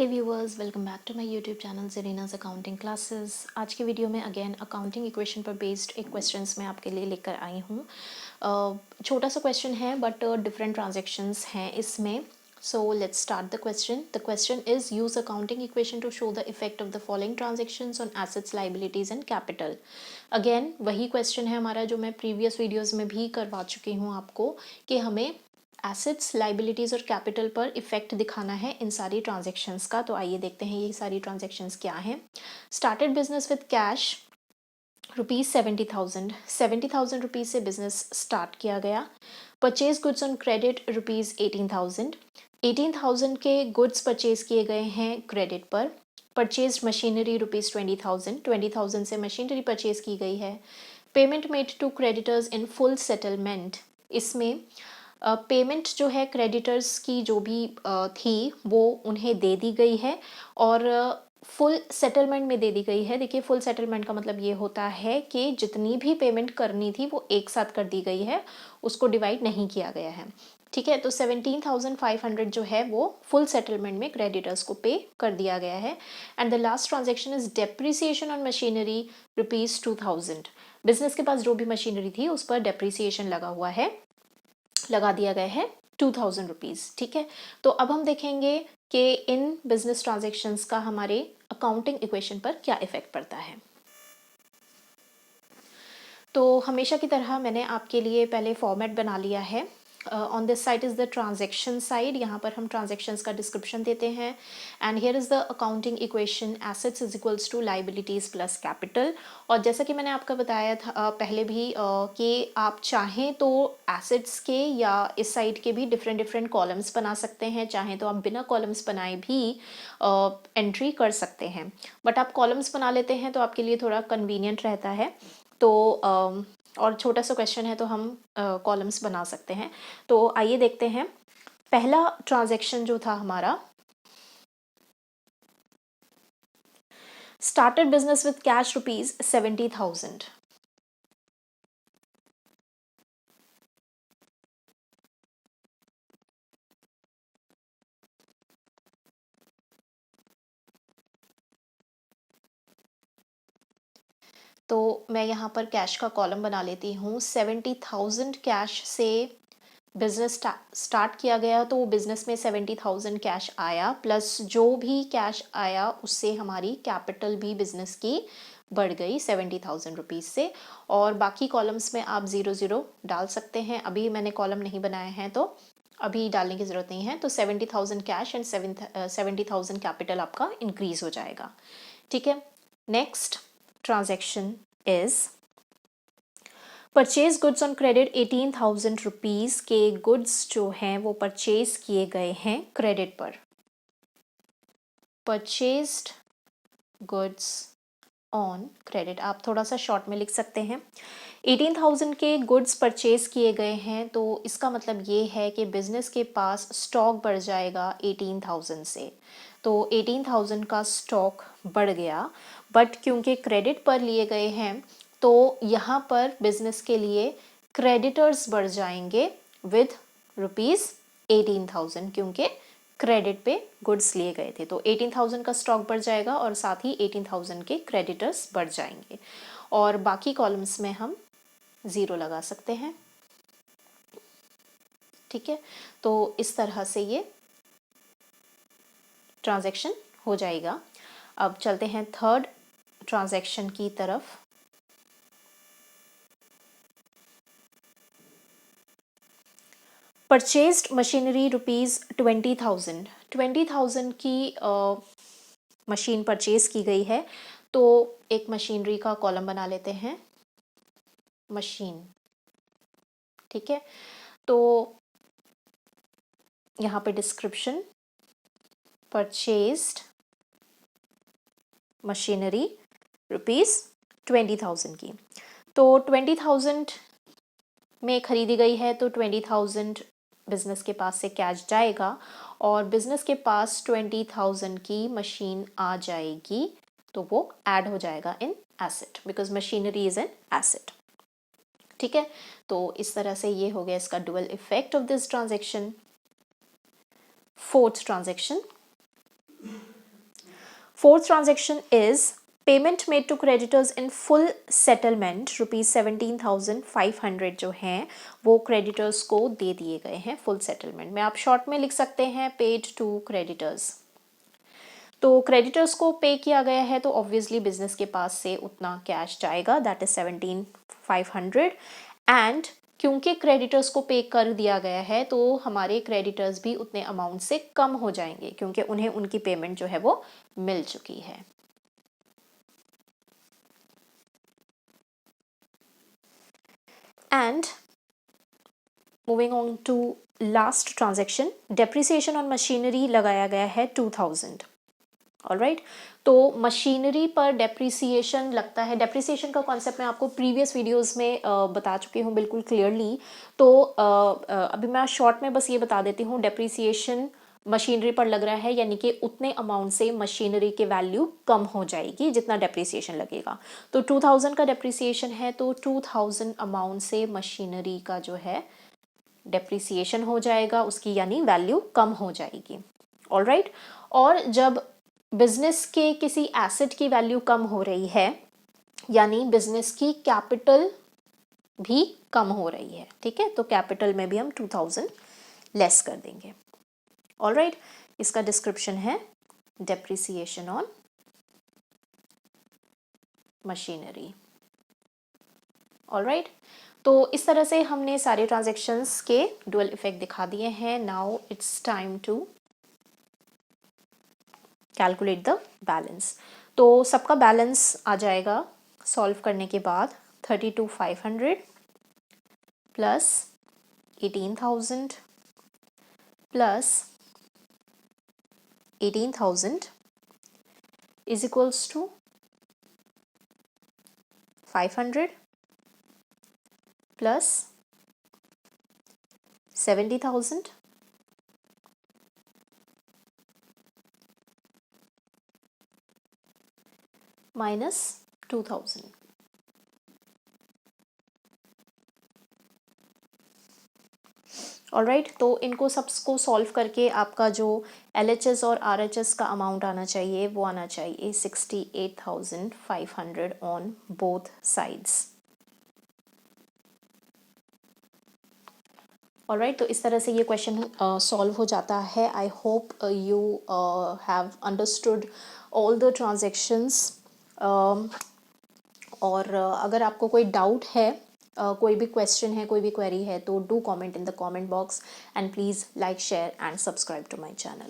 Hey viewers, welcome back to my YouTube channel Zarina's accounting classes. आज के video में again accounting equation पर based एक क्वेश्चंस मैं आपके लिए लेकर आई हूँ। छोटा सा क्वेश्चन है बट डिफरेंट ट्रांजैक्शंस हैं इसमें। So let's start the question. The question is use accounting equation two show the effect of the following transactions on assets, liabilities and capital. Again वही क्वेश्चन है हमारा जो मैं प्रीवियस वीडियोज़ में भी करवा चुकी हूँ आपको, कि हमें एसेट्स, लाइबिलिटीज़ और कैपिटल पर इफेक्ट दिखाना है इन सारी ट्रांजेक्शन्स का। तो आइए देखते हैं ये सारी ट्रांजेक्शन्स क्या हैं। Started business with cash ₹70,000। 70,000 rupees से बिजनेस स्टार्ट किया गया। Purchase goods on credit ₹18,000। 18,000 के गुड्स परचेज किए गए हैं क्रेडिट पर। Purchase machinery ₹20,000। 20,000 से मशीनरी परचेज की गई है। Payment made to creditors in full settlement. इसमें पेमेंट जो है क्रेडिटर्स की जो भी थी वो उन्हें दे दी गई है और फुल सेटलमेंट में दे दी गई है। देखिए, फुल सेटलमेंट का मतलब ये होता है कि जितनी भी पेमेंट करनी थी वो एक साथ कर दी गई है, उसको डिवाइड नहीं किया गया है। ठीक है, तो 17,500 जो है वो फुल सेटलमेंट में क्रेडिटर्स को पे कर दिया गया है। And the last transaction is depreciation on machinery ₹2,000। Business के पास जो भी मशीनरी थी उस पर डेप्रिसिएशन लगा दिया गया है 2,000 रुपीज़। ठीक है, तो अब हम देखेंगे कि इन बिजनेस ट्रांजेक्शन्स का हमारे अकाउंटिंग इक्वेशन पर क्या इफेक्ट पड़ता है। तो हमेशा की तरह मैंने आपके लिए पहले फॉर्मेट बना लिया है। On this side is the transaction side. यहाँ पर हम ट्रांजेक्शन्स का डिस्क्रिप्शन देते हैं। And here is the accounting equation assets is equals to liabilities plus capital. और जैसा कि मैंने आपको बताया था पहले भी कि आप चाहें तो एसेट्स के या इस साइड के भी डिफरेंट डिफरेंट कॉलम्स बना सकते हैं। चाहें तो आप बिना कॉलम्स बनाए भी एंट्री कर सकते हैं, बट आप कॉलम्स बना लेते हैं तो आपके लिए थोड़ा कन्वीनियंट रहता है। तो और छोटा सा क्वेश्चन है तो हम कॉलम्स बना सकते हैं। तो आइए देखते हैं। पहला ट्रांजैक्शन जो था हमारा, स्टार्टेड बिजनेस विद कैश ₹70,000। तो मैं यहाँ पर कैश का कॉलम बना लेती हूँ। 70,000 कैश से बिजनेस स्टार्ट किया गया, तो वो बिजनेस में 70,000 कैश आया, प्लस जो भी कैश आया उससे हमारी कैपिटल भी बिजनेस की बढ़ गई 70,000 रुपीज़ से। और बाकी कॉलम्स में आप 0 डाल सकते हैं। अभी मैंने कॉलम नहीं बनाए हैं तो अभी डालने की ज़रूरत नहीं है। तो 70,000 कैश एंड 70,000 कैपिटल आपका इंक्रीज हो जाएगा। ठीक है, next transaction is purchase goods on credit. 18,000 rupees के गुड्स जो हैं वो परचेज किए गए हैं क्रेडिट पर। परचेज्ड गुड्स ऑन क्रेडिट आप थोड़ा सा शॉर्ट में लिख सकते हैं। 18,000 के गुड्स परचेज किए गए हैं, तो इसका मतलब ये है कि बिजनेस के पास स्टॉक बढ़ जाएगा 18,000 से। तो 18,000 का स्टॉक बढ़ गया, बट क्योंकि क्रेडिट पर लिए गए हैं तो यहाँ पर बिजनेस के लिए क्रेडिटर्स बढ़ जाएंगे विद ₹18,000, क्योंकि क्रेडिट पे गुड्स लिए गए थे। तो 18,000 का स्टॉक बढ़ जाएगा और साथ ही 18,000 के क्रेडिटर्स बढ़ जाएंगे। और बाकी कॉलम्स में हम 0 लगा सकते हैं। ठीक है, तो इस तरह से ये ट्रांजैक्शन हो जाएगा। अब चलते हैं थर्ड ट्रांजैक्शन की तरफ। Purchased machinery ₹20,000। 20,000 की मशीन परचेज की गई है, तो एक मशीनरी का कॉलम बना लेते हैं, मशीन। ठीक है, तो यहाँ पे डिस्क्रिप्शन, परचेज्ड मशीनरी ₹20,000 की। तो 20,000 में खरीदी गई है, तो 20,000 बिजनेस के पास से कैश जाएगा और बिजनेस के पास 20,000 की मशीन आ जाएगी, तो वो ऐड हो जाएगा in asset, because machinery is an asset. ठीक है, तो इस तरह से ये हो गया इसका dual effect of this transaction. Fourth transaction, Fourth transaction is payment made to creditors in full settlement ₹17,500 जो हैं वो क्रेडिटर्स को दे दिए गए हैं फुल सेटलमेंट में। आप शॉर्ट में लिख सकते हैं पेड टू क्रेडिटर्स। तो क्रेडिटर्स को पे किया गया है तो ऑब्वियसली बिजनेस के पास से उतना कैश जाएगा, दैट इज 17,500। एंड क्योंकि क्रेडिटर्स को पे कर दिया गया है तो हमारे क्रेडिटर्स भी उतने अमाउंट से कम हो जाएंगे क्योंकि उन्हें उनकी पेमेंट जो है वो मिल चुकी है। And moving on to last transaction, depreciation on machinery लगाया गया है 2000। ऑलराइट, तो मशीनरी पर डेप्रिसिएशन लगता है। डेप्रिसिएशन का कॉन्सेप्ट मैं आपको प्रीवियस वीडियोस में बता चुकी हूँ बिल्कुल क्लियरली। तो अभी मैं शॉर्ट में बस ये बता देती हूँ, डेप्रिसिएशन मशीनरी पर लग रहा है यानी कि उतने अमाउंट से मशीनरी की वैल्यू कम हो जाएगी जितना डेप्रिसिएशन लगेगा। तो 2000 का डेप्रिसिएशन है तो 2000 अमाउंट से मशीनरी का जो है डेप्रिसिएशन हो जाएगा, उसकी यानी वैल्यू कम हो जाएगी। ऑलराइट, और जब बिजनेस के किसी एसेट की वैल्यू कम हो रही है यानी बिजनेस की कैपिटल भी कम हो रही है, ठीक है, तो कैपिटल में भी हम 2000 लेस कर देंगे। ऑलराइट, इसका डिस्क्रिप्शन है डेप्रिसिएशन ऑन मशीनरी। ऑलराइट, तो इस तरह से हमने सारे ट्रांजैक्शंस के डुअल इफेक्ट दिखा दिए हैं। Now it's time to calculate the balance. तो सबका बैलेंस आ जाएगा सॉल्व करने के बाद 32,500 plus 18,000 plus 18,000 is equals to 500 plus 70,000 minus 2000। Alright, तो इनको सबको सॉल्व करके आपका जो LHS और RHS का अमाउंट आना चाहिए वो आना चाहिए 68,500 ऑन बोथ साइड्स। ऑलराइट, तो इस तरह से ये क्वेश्चन सॉल्व हो जाता है। I hope you have understood all the transactions. और अगर आपको कोई डाउट है, कोई भी क्वेश्चन है, कोई भी क्वेरी है तो do comment in the comment box and please like, share and subscribe to my channel.